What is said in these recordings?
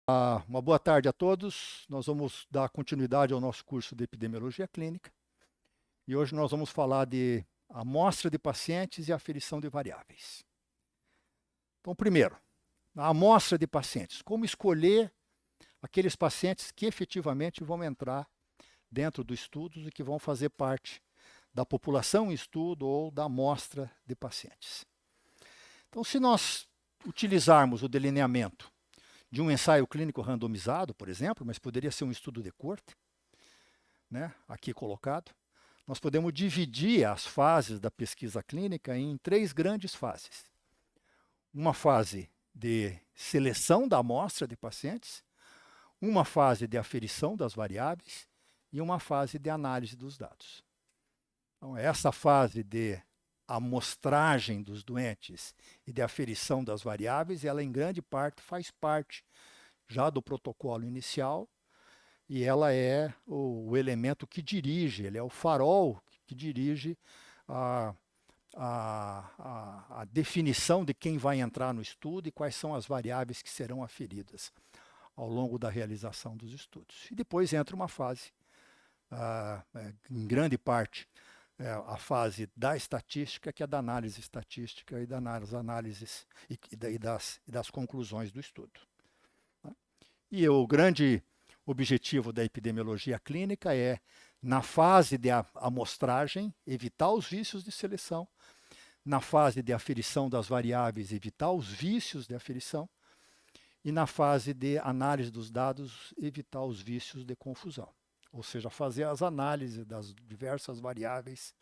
Uma boa tarde a todos. Nós vamos dar continuidade ao nosso curso de epidemiologia clínica e hoje nós vamos falar de amostra de pacientes e aferição de variáveis. Então, primeiro, a amostra de pacientes. Como escolher aqueles pacientes que efetivamente vão entrar dentro do estudo e que vão fazer parte da população em estudo ou da amostra de pacientes. Então, se nós utilizarmos o delineamento de um ensaio clínico randomizado, por exemplo, mas poderia ser um estudo de corte, né, aqui colocado, nós podemos dividir as fases da pesquisa clínica em três grandes fases. Uma fase de seleção da amostra de pacientes, uma fase de aferição das variáveis e uma fase de análise dos dados. Então, essa fase de amostragem dos doentes e de aferição das variáveis, ela em grande parte faz parte já do protocolo inicial e ela é o elemento que dirige, ele é o farol que dirige a definição de quem vai entrar no estudo e quais são as variáveis que serão aferidas ao longo da realização dos estudos. E depois entra uma fase, em grande parte, a fase da estatística, que é da análise estatística e das análises e das conclusões do estudo. E o grande objetivo da epidemiologia clínica é, na fase de amostragem, evitar os vícios de seleção, na fase de aferição das variáveis, evitar os vícios de aferição, e na fase de análise dos dados, evitar os vícios de confusão. Ou seja, fazer as análises das diversas variáveis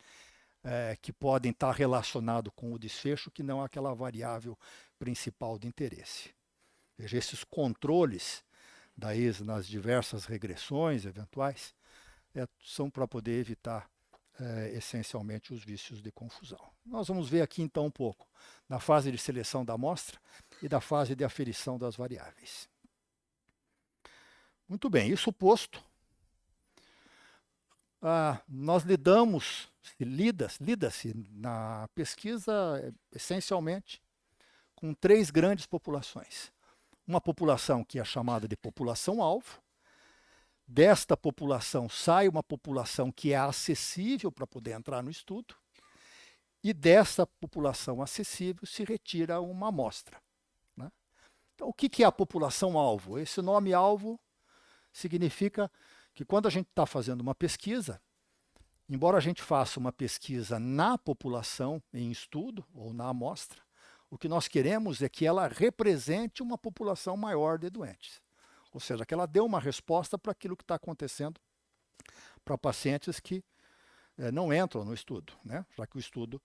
que podem estar relacionadas com o desfecho, que não é aquela variável principal de interesse. Veja, esses controles nas diversas regressões eventuais são para poder evitar essencialmente os vícios de confusão. Nós vamos ver aqui então um pouco na fase de seleção da amostra e da fase de aferição das variáveis. Muito bem, isso posto, nós lida-se na pesquisa essencialmente com três grandes populações. Uma população que é chamada de população-alvo. Desta população sai uma população que é acessível para poder entrar no estudo. E dessa população acessível se retira uma amostra, né? Então, o que é a população-alvo? Esse nome alvo significa que quando a gente está fazendo uma pesquisa, embora a gente faça uma pesquisa na população em estudo ou na amostra, o que nós queremos é que ela represente uma população maior de doentes. Ou seja, que ela dê uma resposta para aquilo que está acontecendo para pacientes que não entram no estudo, né? Já que o estudo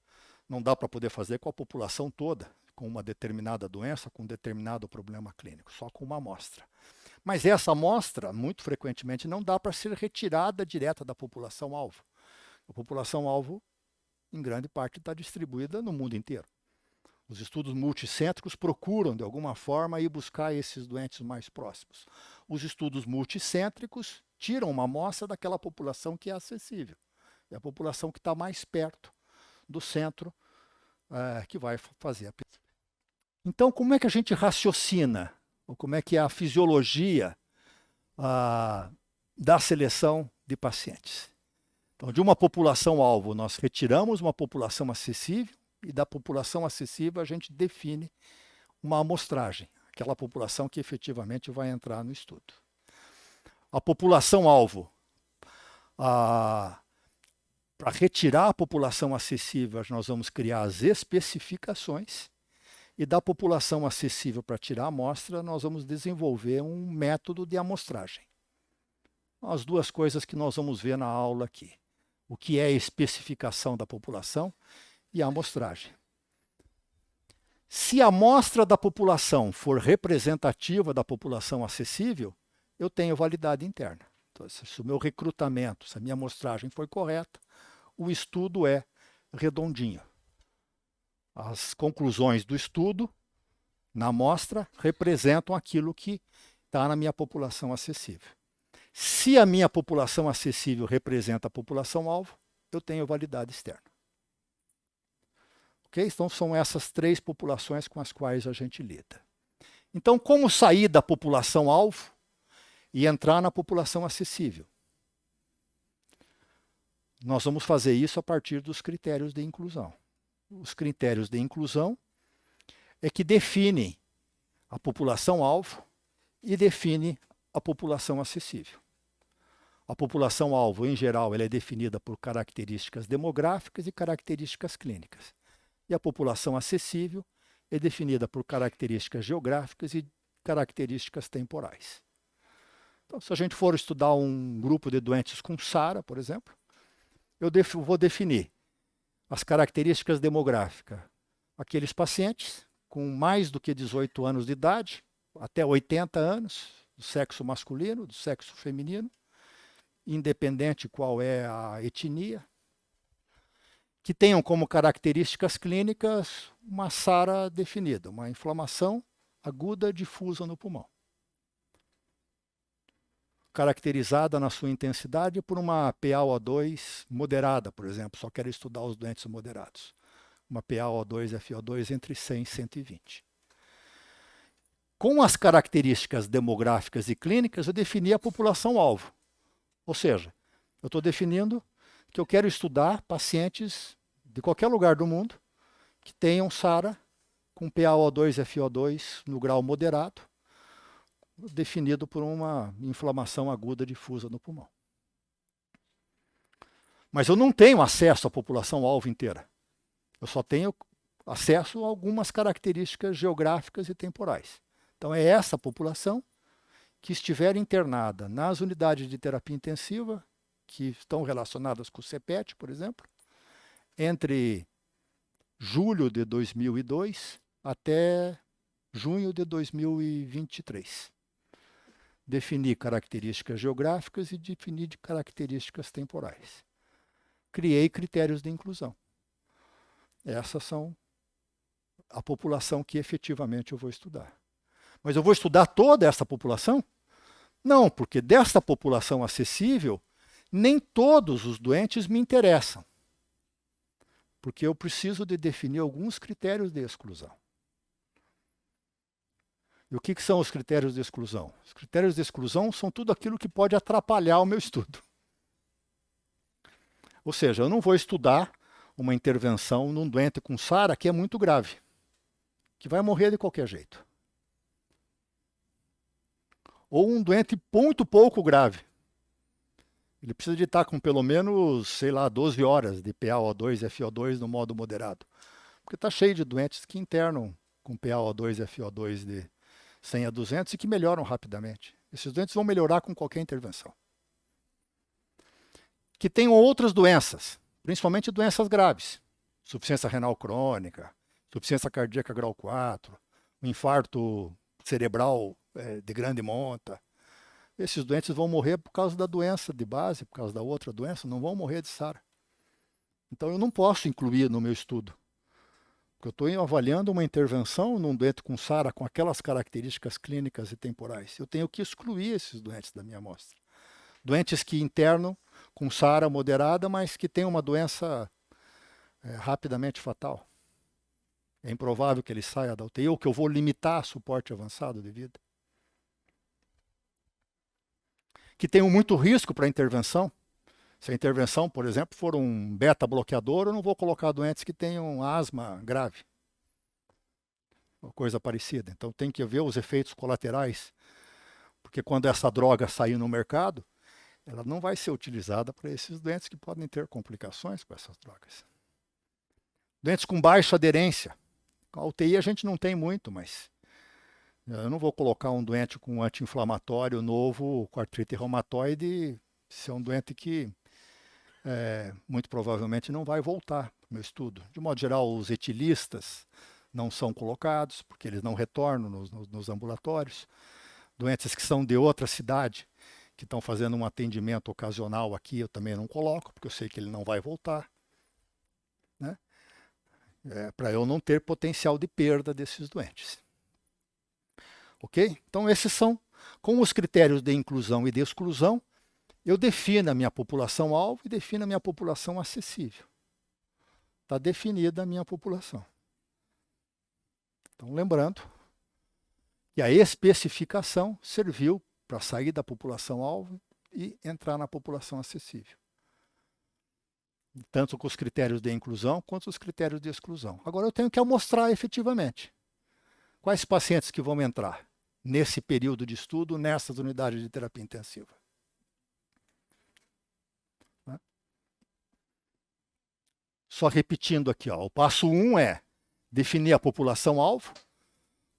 não dá para poder fazer com a população toda, com uma determinada doença, com um determinado problema clínico, só com uma amostra. Mas essa amostra, muito frequentemente, não dá para ser retirada direta da população-alvo. A população-alvo, em grande parte, está distribuída no mundo inteiro. Os estudos multicêntricos procuram, de alguma forma, ir buscar esses doentes mais próximos. Os estudos multicêntricos tiram uma amostra daquela população que é acessível. É a população que está mais perto do centro que vai fazer a pesquisa. Então, como é que a gente raciocina? Ou como é que é a fisiologia da seleção de pacientes? Então, de uma população-alvo, nós retiramos uma população acessível, e da população acessível a gente define uma amostragem, aquela população que efetivamente vai entrar no estudo. A população-alvo, para retirar a população acessível, nós vamos criar as especificações, e da população acessível para tirar a amostra, nós vamos desenvolver um método de amostragem. As duas coisas que nós vamos ver na aula aqui. O que é a especificação da população e a amostragem. Se a amostra da população for representativa da população acessível, eu tenho validade interna. Então, se o meu recrutamento, se a minha amostragem foi correta, o estudo é redondinho. As conclusões do estudo, na amostra, representam aquilo que está na minha população acessível. Se a minha população acessível representa a população-alvo, eu tenho validade externa. Okay? Então, são essas três populações com as quais a gente lida. Então, como sair da população-alvo e entrar na população acessível? Nós vamos fazer isso a partir dos critérios de inclusão. Os critérios de inclusão é que definem a população-alvo e define a população acessível. A população-alvo, em geral, ela é definida por características demográficas e características clínicas. E a população acessível é definida por características geográficas e características temporais. Então, se a gente for estudar um grupo de doentes com SARA, por exemplo, eu vou definir as características demográficas. Aqueles pacientes com mais do que 18 anos de idade, até 80 anos, do sexo masculino, do sexo feminino, independente qual é a etnia, que tenham como características clínicas uma SARA definida, uma inflamação aguda difusa no pulmão, caracterizada na sua intensidade por uma PaO2 moderada, por exemplo, só quero estudar os doentes moderados. Uma PaO2, FO2 entre 100 e 120. Com as características demográficas e clínicas, eu defini a população-alvo. Ou seja, eu estou definindo que eu quero estudar pacientes de qualquer lugar do mundo que tenham SARA com PaO2, FO2 no grau moderado, definido por uma inflamação aguda difusa no pulmão. Mas eu não tenho acesso à população-alvo inteira. Eu só tenho acesso a algumas características geográficas e temporais. Então é essa população que estiver internada nas unidades de terapia intensiva, que estão relacionadas com o CPET, por exemplo, entre julho de 2002 até junho de 2023. Definir características geográficas e definir características temporais. Criei critérios de inclusão. Essas são a população que efetivamente eu vou estudar. Mas eu vou estudar toda essa população? Não, porque dessa população acessível, nem todos os doentes me interessam. Porque eu preciso de definir alguns critérios de exclusão. E o que são os critérios de exclusão? Os critérios de exclusão são tudo aquilo que pode atrapalhar o meu estudo. Ou seja, eu não vou estudar uma intervenção num doente com SARA que é muito grave, que vai morrer de qualquer jeito. Ou um doente muito pouco grave. Ele precisa de estar com pelo menos, 12 horas de PaO2 e FO2 no modo moderado. Porque está cheio de doentes que internam com PaO2 e FO2 de 100 a 200 e que melhoram rapidamente. Esses doentes vão melhorar com qualquer intervenção. Que tenham outras doenças, principalmente doenças graves. Insuficiência renal crônica, insuficiência cardíaca grau 4, um infarto cerebral de grande monta. Esses doentes vão morrer por causa da doença de base, por causa da outra doença, não vão morrer de SARA. Então eu não posso incluir no meu estudo. Porque eu estou avaliando uma intervenção num doente com SARA com aquelas características clínicas e temporais. Eu tenho que excluir esses doentes da minha amostra. Doentes que internam com SARA moderada, mas que têm uma doença rapidamente fatal. É improvável que ele saia da UTI ou que eu vou limitar suporte avançado de vida. Que tenham muito risco para a intervenção. Se a intervenção, por exemplo, for um beta-bloqueador, eu não vou colocar doentes que tenham asma grave. Ou coisa parecida. Então tem que ver os efeitos colaterais. Porque quando essa droga sair no mercado, ela não vai ser utilizada para esses doentes que podem ter complicações com essas drogas. Doentes com baixa aderência. Com a UTI a gente não tem muito, mas eu não vou colocar um doente com anti-inflamatório novo, com artrite reumatoide, se é um doente que muito provavelmente não vai voltar para o meu estudo. De modo geral, os etilistas não são colocados, porque eles não retornam nos ambulatórios. Doentes que são de outra cidade, que estão fazendo um atendimento ocasional aqui, eu também não coloco, porque eu sei que ele não vai voltar. Né? Para eu não ter potencial de perda desses doentes. Ok? Então, esses são, com os critérios de inclusão e de exclusão, eu defino a minha população-alvo e defino a minha população acessível. Está definida a minha população. Então, lembrando E a especificação serviu para sair da população-alvo e entrar na população acessível. Tanto com os critérios de inclusão quanto os critérios de exclusão. Agora eu tenho que amostrar efetivamente quais pacientes que vão entrar nesse período de estudo, nessas unidades de terapia intensiva. Só repetindo aqui, ó, o passo 1 é definir a população-alvo,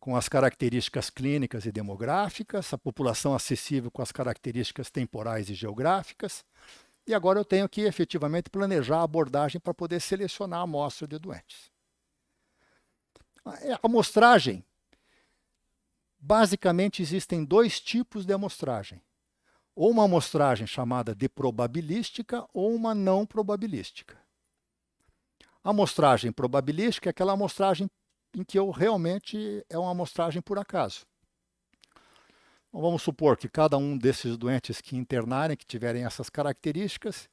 com as características clínicas e demográficas, a população acessível com as características temporais e geográficas, e agora eu tenho que efetivamente planejar a abordagem para poder selecionar a amostra de doentes. A amostragem, basicamente existem dois tipos de amostragem. Ou uma amostragem chamada de probabilística ou uma não probabilística. A amostragem probabilística é aquela amostragem em que eu realmente é uma amostragem por acaso. Então, vamos supor que cada um desses doentes que internarem, que tiverem essas características,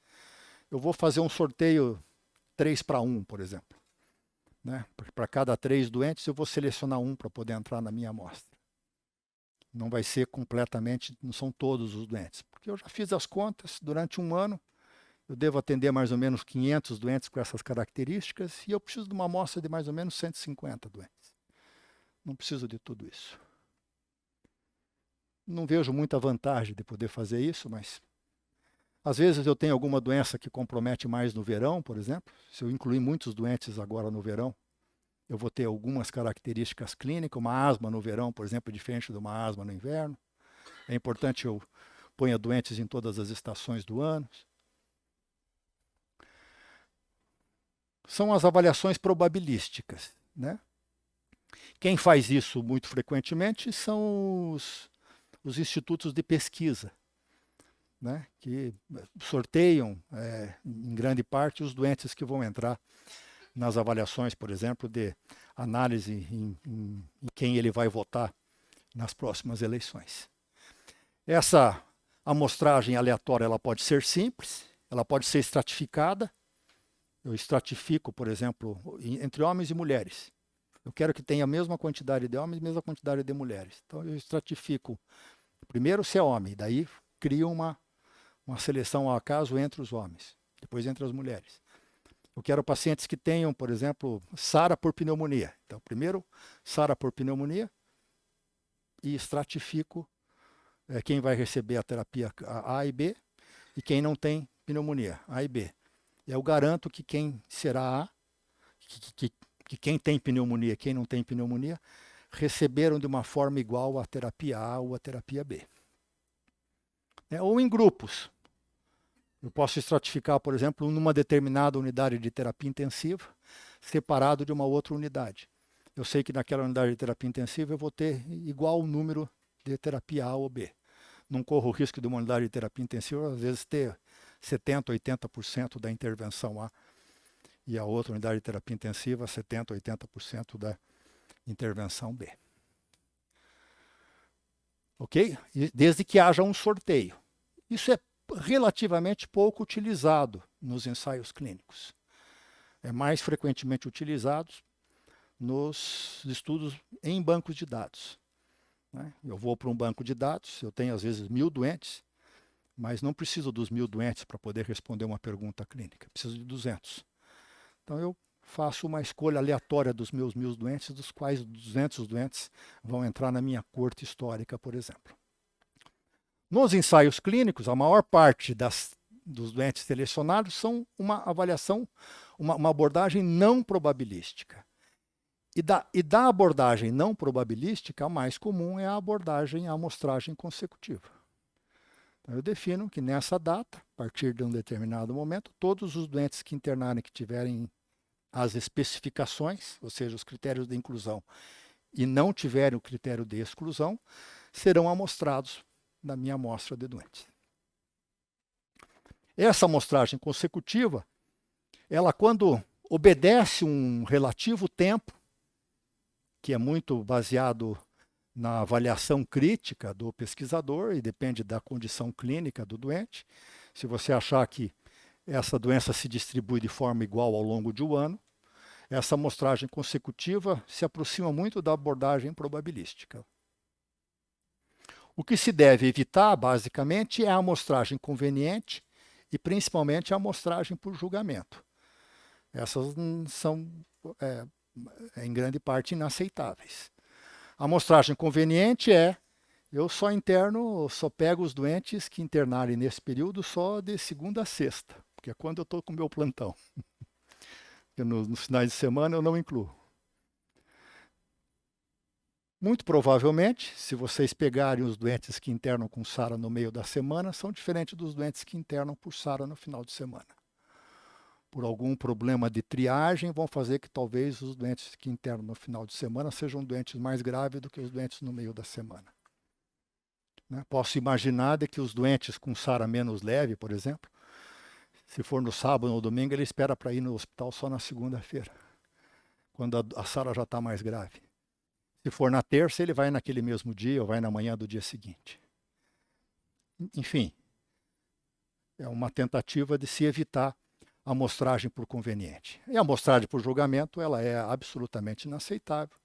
eu vou fazer um sorteio 3:1, por exemplo. Né? Para cada 3 doentes, eu vou selecionar um para poder entrar na minha amostra. Não vai ser completamente, não são todos os doentes. Porque eu já fiz as contas, durante um ano, eu devo atender mais ou menos 500 doentes com essas características e eu preciso de uma amostra de mais ou menos 150 doentes. Não preciso de tudo isso. Não vejo muita vantagem de poder fazer isso, mas às vezes eu tenho alguma doença que compromete mais no verão, por exemplo. Se eu incluir muitos doentes agora no verão, eu vou ter algumas características clínicas. Uma asma no verão, por exemplo, diferente de uma asma no inverno. É importante que eu ponha doentes em todas as estações do ano. São as avaliações probabilísticas, né? Quem faz isso muito frequentemente são os institutos de pesquisa, né? Que sorteiam, em grande parte, os doentes que vão entrar nas avaliações, por exemplo, de análise em quem ele vai votar nas próximas eleições. Essa amostragem aleatória ela pode ser simples, ela pode ser estratificada. Eu estratifico, por exemplo, entre homens e mulheres. Eu quero que tenha a mesma quantidade de homens e a mesma quantidade de mulheres. Então eu estratifico primeiro se é homem, daí crio uma seleção ao acaso entre os homens, depois entre as mulheres. Eu quero pacientes que tenham, por exemplo, SARA por pneumonia. Então primeiro SARA por pneumonia e estratifico quem vai receber a terapia A e B e quem não tem pneumonia, A e B. Eu garanto que quem será A, que quem tem pneumonia e quem não tem pneumonia, receberam de uma forma igual a terapia A ou a terapia B. Ou em grupos. Eu posso estratificar, por exemplo, numa determinada unidade de terapia intensiva, separado de uma outra unidade. Eu sei que naquela unidade de terapia intensiva eu vou ter igual o número de terapia A ou B. Não corro o risco de uma unidade de terapia intensiva, às vezes, ter 70%, 80% da intervenção A e a outra unidade de terapia intensiva 70%, 80% da intervenção B. Ok? E desde que haja um sorteio. Isso é relativamente pouco utilizado nos ensaios clínicos. É mais frequentemente utilizado nos estudos em bancos de dados. Né? Eu vou para um banco de dados, eu tenho às vezes 1000 doentes, mas não preciso dos 1000 doentes para poder responder uma pergunta clínica. Preciso de 200. Então eu faço uma escolha aleatória dos meus 1000 doentes, dos quais 200 doentes vão entrar na minha corte histórica, por exemplo. Nos ensaios clínicos, a maior parte dos doentes selecionados são uma avaliação, uma abordagem não probabilística. E da abordagem não probabilística, a mais comum é a amostragem consecutiva. Eu defino que nessa data, a partir de um determinado momento, todos os doentes que internarem, que tiverem as especificações, ou seja, os critérios de inclusão, e não tiverem o critério de exclusão, serão amostrados na minha amostra de doentes. Essa amostragem consecutiva, ela quando obedece um relativo tempo, que é muito baseado na avaliação crítica do pesquisador e depende da condição clínica do doente. Se você achar que essa doença se distribui de forma igual ao longo de um ano, essa amostragem consecutiva se aproxima muito da abordagem probabilística. O que se deve evitar, basicamente, é a amostragem conveniente e principalmente a amostragem por julgamento. Essas são, em grande parte, inaceitáveis. A amostragem conveniente eu só pego os doentes que internarem nesse período só de segunda a sexta, porque é quando eu estou com o meu plantão. Porque nos finais de semana eu não incluo. Muito provavelmente, se vocês pegarem os doentes que internam com SARA no meio da semana, são diferentes dos doentes que internam por SARA no final de semana. Por algum problema de triagem, vão fazer que talvez os doentes que internam no final de semana sejam doentes mais graves do que os doentes no meio da semana. Né? Posso imaginar de que os doentes com SARA menos leve, por exemplo, se for no sábado ou no domingo, ele espera para ir no hospital só na segunda-feira, quando a SARA já está mais grave. Se for na terça, ele vai naquele mesmo dia ou vai na manhã do dia seguinte. Enfim, é uma tentativa de se evitar a amostragem por conveniente. E a amostragem por julgamento, ela é absolutamente inaceitável.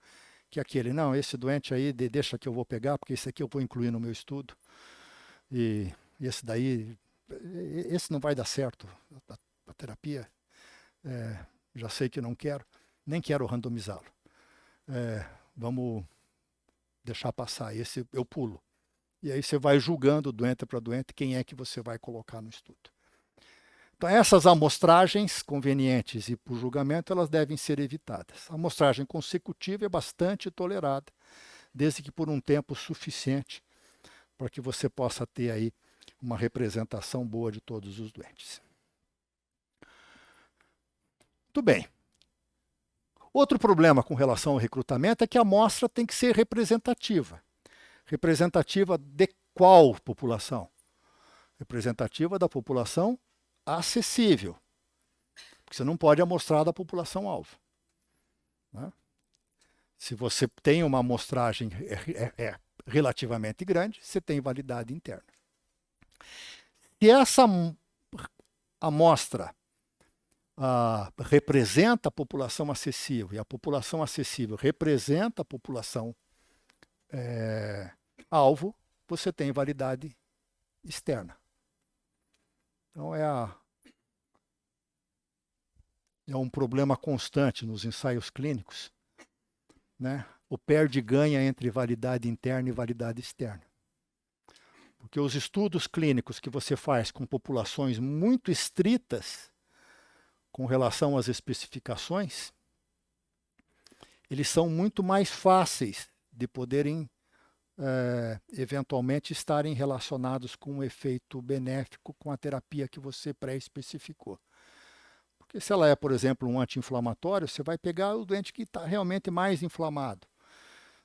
Que aquele, não, esse doente aí, deixa que eu vou pegar, porque esse aqui eu vou incluir no meu estudo. E esse daí, esse não vai dar certo, a terapia, já sei que não quero, nem quero randomizá-lo. Vamos deixar passar, esse eu pulo. E aí você vai julgando doente para doente quem é que você vai colocar no estudo. Então essas amostragens convenientes e por julgamento, elas devem ser evitadas. A amostragem consecutiva é bastante tolerada, desde que por um tempo suficiente para que você possa ter aí uma representação boa de todos os doentes. Muito bem. Outro problema com relação ao recrutamento é que a amostra tem que ser representativa. Representativa de qual população? Representativa da população acessível. Porque você não pode amostrar da população-alvo. Né? Se você tem uma amostragem relativamente grande, você tem validade interna. Se essa amostra representa a população acessível e a população acessível representa a população alvo, você tem validade externa. Então é um problema constante nos ensaios clínicos, né? O perde-ganha entre validade interna e validade externa. Porque os estudos clínicos que você faz com populações muito estritas com relação às especificações, eles são muito mais fáceis de poderem eventualmente estarem relacionados com um efeito benéfico com a terapia que você pré-especificou. Porque se ela é, por exemplo, um anti-inflamatório, você vai pegar o doente que está realmente mais inflamado.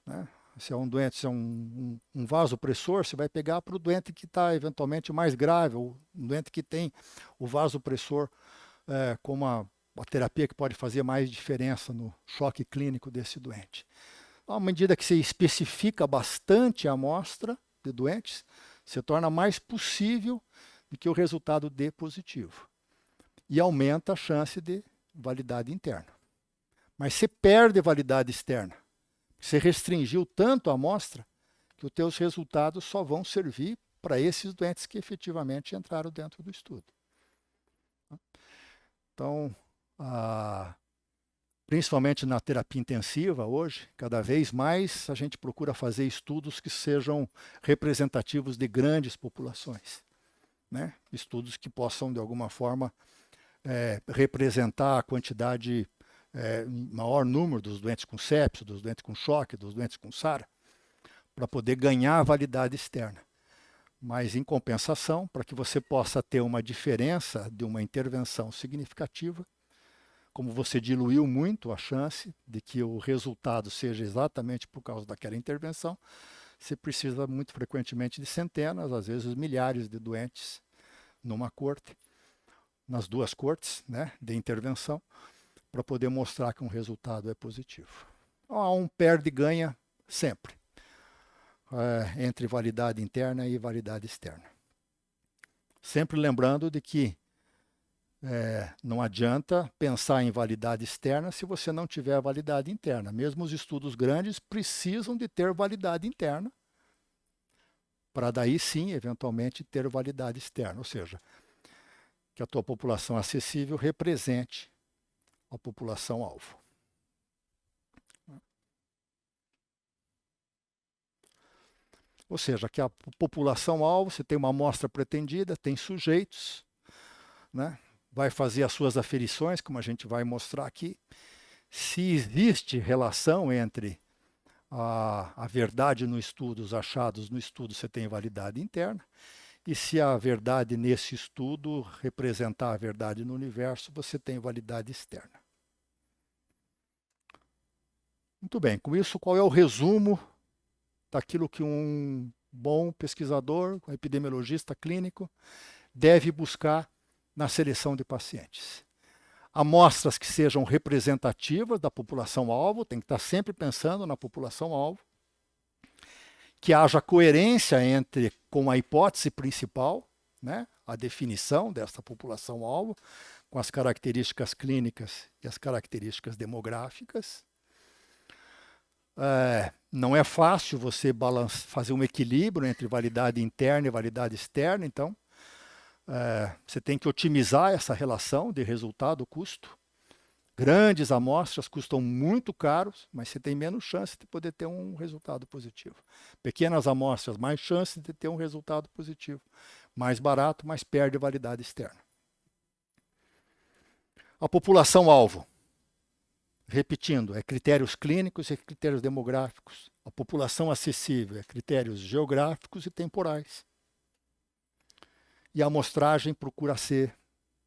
Né? Se é um doente, se é um vasopressor, você vai pegar para o doente que está eventualmente mais grave, ou um doente que tem o vasopressor como a terapia que pode fazer mais diferença no choque clínico desse doente. À medida que você especifica bastante a amostra de doentes, se torna mais possível de que o resultado dê positivo. E aumenta a chance de validade interna. Mas você perde validade externa. Você restringiu tanto a amostra que os teus resultados só vão servir para esses doentes que efetivamente entraram dentro do estudo. Então, principalmente na terapia intensiva hoje, cada vez mais a gente procura fazer estudos que sejam representativos de grandes populações. Né? Estudos que possam, de alguma forma, representar a quantidade, maior número dos doentes com sepsis, dos doentes com choque, dos doentes com SARA, para poder ganhar a validade externa. Mas, em compensação, para que você possa ter uma diferença de uma intervenção significativa, como você diluiu muito a chance de que o resultado seja exatamente por causa daquela intervenção, você precisa muito frequentemente de centenas, às vezes milhares de doentes numa corte, nas duas cortes, né, de intervenção, para poder mostrar que um resultado é positivo. Então, há um perde e ganha sempre, entre validade interna e validade externa. Sempre lembrando de que não adianta pensar em validade externa se você não tiver validade interna. Mesmo os estudos grandes precisam de ter validade interna para daí sim, eventualmente, ter validade externa, ou seja, que a tua população acessível represente a população-alvo. Ou seja, que a população-alvo, você tem uma amostra pretendida, tem sujeitos, né? Vai fazer as suas aferições, como a gente vai mostrar aqui. Se existe relação entre a verdade no estudo, os achados no estudo, você tem validade interna. E se a verdade nesse estudo representar a verdade no universo, você tem validade externa. Muito bem, com isso, qual é o resumo daquilo que um bom pesquisador, um epidemiologista clínico, deve buscar na seleção de pacientes? Amostras que sejam representativas da população-alvo, tem que estar sempre pensando na população-alvo, que haja coerência com a hipótese principal, né, a definição dessa população-alvo, com as características clínicas e as características demográficas. Não é fácil você fazer um equilíbrio entre validade interna e validade externa, então você tem que otimizar essa relação de resultado-custo. Grandes amostras custam muito caros, mas você tem menos chance de poder ter um resultado positivo. Pequenas amostras, mais chance de ter um resultado positivo. Mais barato, mas perde validade externa. A população-alvo, repetindo, é critérios clínicos e critérios demográficos. A população acessível é critérios geográficos e temporais. E a amostragem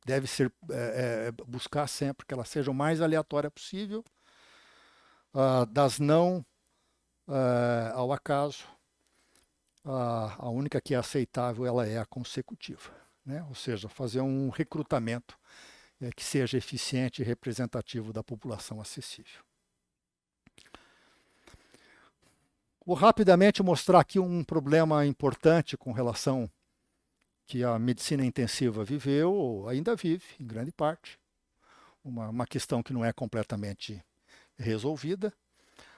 deve ser buscar sempre que ela seja o mais aleatória possível, das não ao acaso. A única que é aceitável ela é a consecutiva, né? Ou seja, fazer um recrutamento que seja eficiente e representativo da população acessível. Vou rapidamente mostrar aqui um problema importante com relação que a medicina intensiva viveu, ou ainda vive, em grande parte. Uma questão que não é completamente resolvida,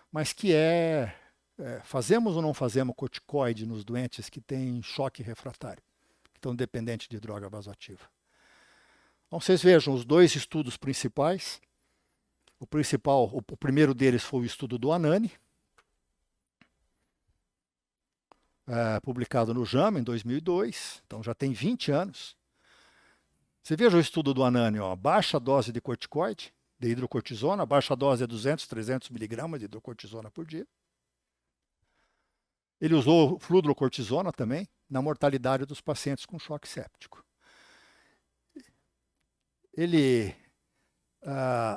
mas que fazemos ou não fazemos corticoide nos doentes que têm choque refratário, que estão dependentes de droga vasoativa. Então, vocês vejam os dois estudos principais. O primeiro deles foi o estudo do Anani, publicado no JAMA em 2002, então já tem 20 anos. Você veja o estudo do Anani, baixa dose de corticoide, de hidrocortisona, baixa dose é 200, 300 miligramas de hidrocortisona por dia. Ele usou fludrocortisona também na mortalidade dos pacientes com choque séptico. Ele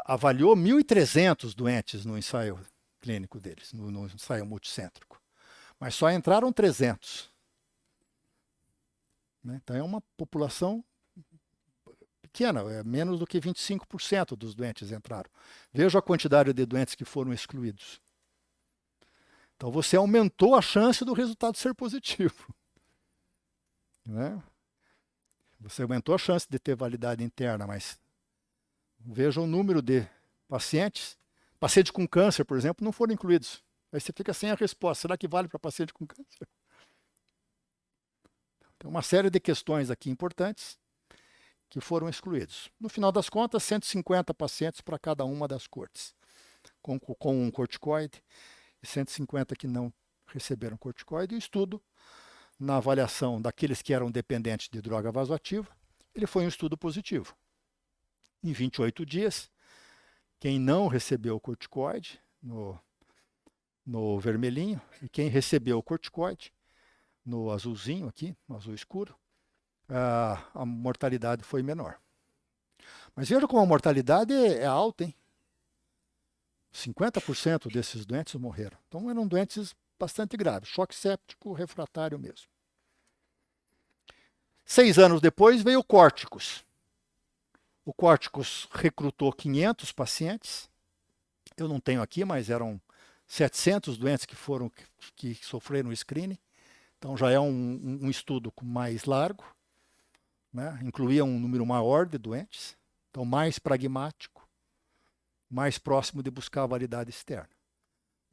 avaliou 1.300 doentes no ensaio clínico deles, no ensaio multicêntrico. Mas só entraram 300. Né? Então é uma população pequena, menos do que 25% dos doentes entraram. Veja a quantidade de doentes que foram excluídos. Então você aumentou a chance do resultado ser positivo. Né? Você aumentou a chance de ter validade interna, mas veja o número de pacientes. Pacientes com câncer, por exemplo, não foram incluídos. Aí você fica sem a resposta. Será que vale para paciente com câncer? Tem uma série de questões aqui importantes que foram excluídos. No final das contas, 150 pacientes para cada uma das cortes, com um corticoide, e 150 que não receberam corticoide. E o estudo, na avaliação daqueles que eram dependentes de droga vasoativa, ele foi um estudo positivo. Em 28 dias, quem não recebeu o corticoide, no vermelhinho, e quem recebeu o corticoide, no azulzinho aqui, no azul escuro, a mortalidade foi menor. Mas veja como a mortalidade é alta, hein? 50% desses doentes morreram. Então eram doentes bastante graves, choque séptico refratário mesmo. 6 anos depois veio o Córticos. O Córticos recrutou 500 pacientes. Eu não tenho aqui, mas eram 700 doentes que sofreram o screening. Então já é um estudo mais largo, né? Incluía um número maior de doentes. Então mais pragmático, mais próximo de buscar a validade externa.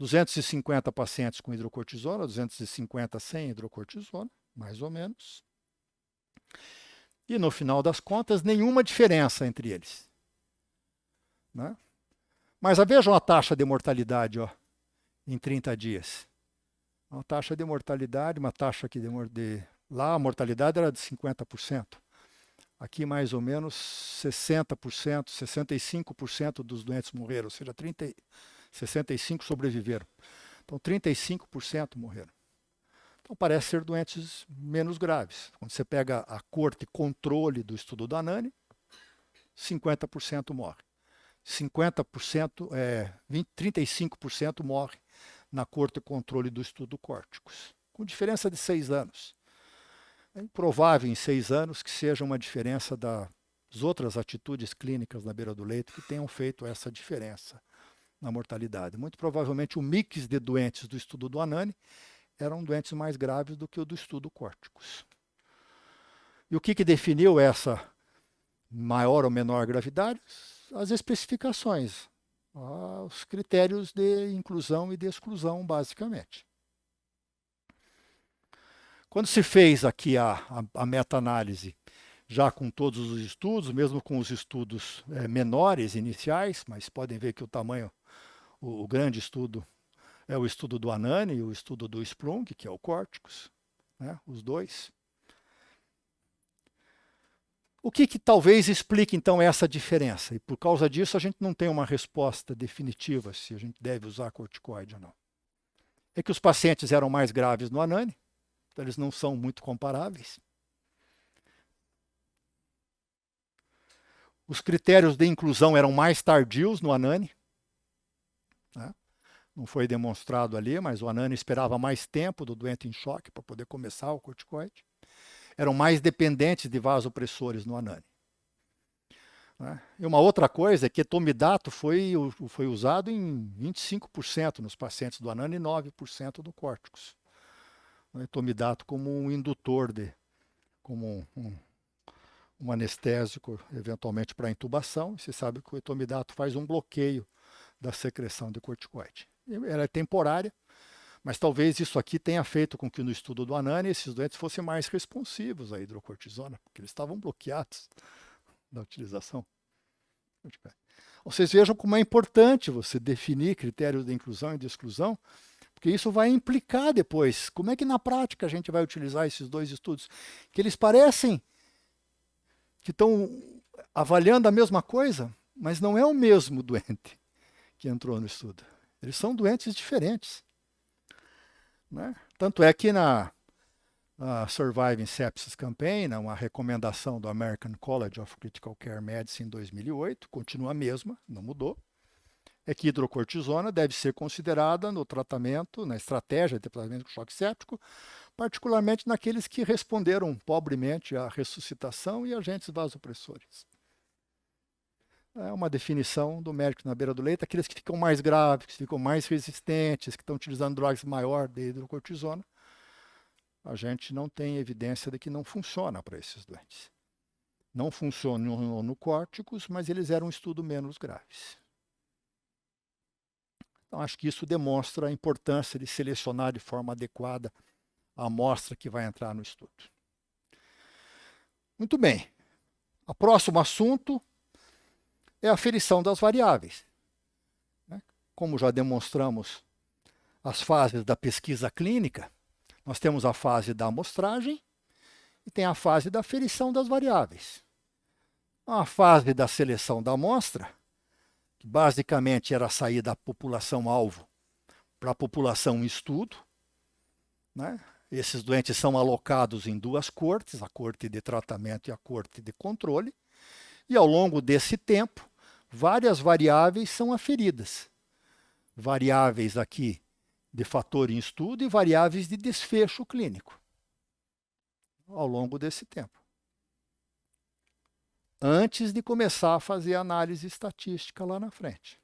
250 pacientes com hidrocortisona, 250 sem hidrocortisona, mais ou menos. E no final das contas, nenhuma diferença entre eles. Né? Mas vejam a taxa de mortalidade em 30 dias. Uma taxa de mortalidade, uma taxa que lá a mortalidade era de 50%. Aqui mais ou menos 60%, 65% dos doentes morreram, ou seja, 65% sobreviveram. Então 35% morreram. Então parece ser doentes menos graves. Quando você pega a corte controle do estudo da ANANI, 50% morre. 35% morre na corte controle do estudo córticos, com diferença de 6 anos. É improvável em 6 anos que seja uma diferença das outras atitudes clínicas na beira do leito que tenham feito essa diferença na mortalidade. Muito provavelmente o mix de doentes do estudo do ANANI eram doentes mais graves do que o do estudo córticos. E o que definiu essa maior ou menor gravidade? As especificações, os critérios de inclusão e de exclusão, basicamente. Quando se fez aqui a meta-análise, já com todos os estudos, mesmo com os estudos menores, iniciais, mas podem ver que o tamanho, o grande estudo é o estudo do ANANI e o estudo do Splunk, que é o córticos, né, os dois. O que talvez explique, então, essa diferença? E por causa disso, a gente não tem uma resposta definitiva se a gente deve usar corticoide ou não. É que os pacientes eram mais graves no ANANI, então eles não são muito comparáveis. Os critérios de inclusão eram mais tardios no ANANI. Né? Não foi demonstrado ali, mas o ANANI esperava mais tempo do doente em choque para poder começar o corticoide. Eram mais dependentes de vasopressores no ANANI. Né? E uma outra coisa é que etomidato foi usado em 25% nos pacientes do ANANI e 9% do córticos. O etomidato como um indutor, como um anestésico, eventualmente para intubação. Você sabe que o etomidato faz um bloqueio da secreção de corticoide. Ela é temporária, mas talvez isso aqui tenha feito com que no estudo do ANANI esses doentes fossem mais responsivos à hidrocortisona, porque eles estavam bloqueados da utilização. Vocês vejam como é importante você definir critérios de inclusão e de exclusão, porque isso vai implicar depois como é que na prática a gente vai utilizar esses dois estudos, que eles parecem que estão avaliando a mesma coisa, mas não é o mesmo doente que entrou no estudo. Eles são doentes diferentes. Né? Tanto é que na Surviving Sepsis Campaign, uma recomendação do American College of Critical Care Medicine em 2008, continua a mesma, não mudou, é que hidrocortisona deve ser considerada no tratamento, na estratégia de tratamento com choque séptico, particularmente naqueles que responderam pobremente à ressuscitação e agentes vasopressores. É uma definição do médico na beira do leito, aqueles que ficam mais graves, que ficam mais resistentes, que estão utilizando drogas maior de hidrocortisona. A gente não tem evidência de que não funciona para esses doentes. Não funcionam no córticos, mas eles eram um estudo menos graves. Então, acho que isso demonstra a importância de selecionar de forma adequada a amostra que vai entrar no estudo. Muito bem. O próximo assunto é a aferição das variáveis. Como já demonstramos as fases da pesquisa clínica, nós temos a fase da amostragem e tem a fase da aferição das variáveis. A fase da seleção da amostra, que basicamente era sair da população-alvo para a população estudo. Né? Esses doentes são alocados em duas cortes, a corte de tratamento e a corte de controle, e ao longo desse tempo, várias variáveis são aferidas. Variáveis aqui de fator em estudo e variáveis de desfecho clínico ao longo desse tempo. Antes de começar a fazer análise estatística lá na frente.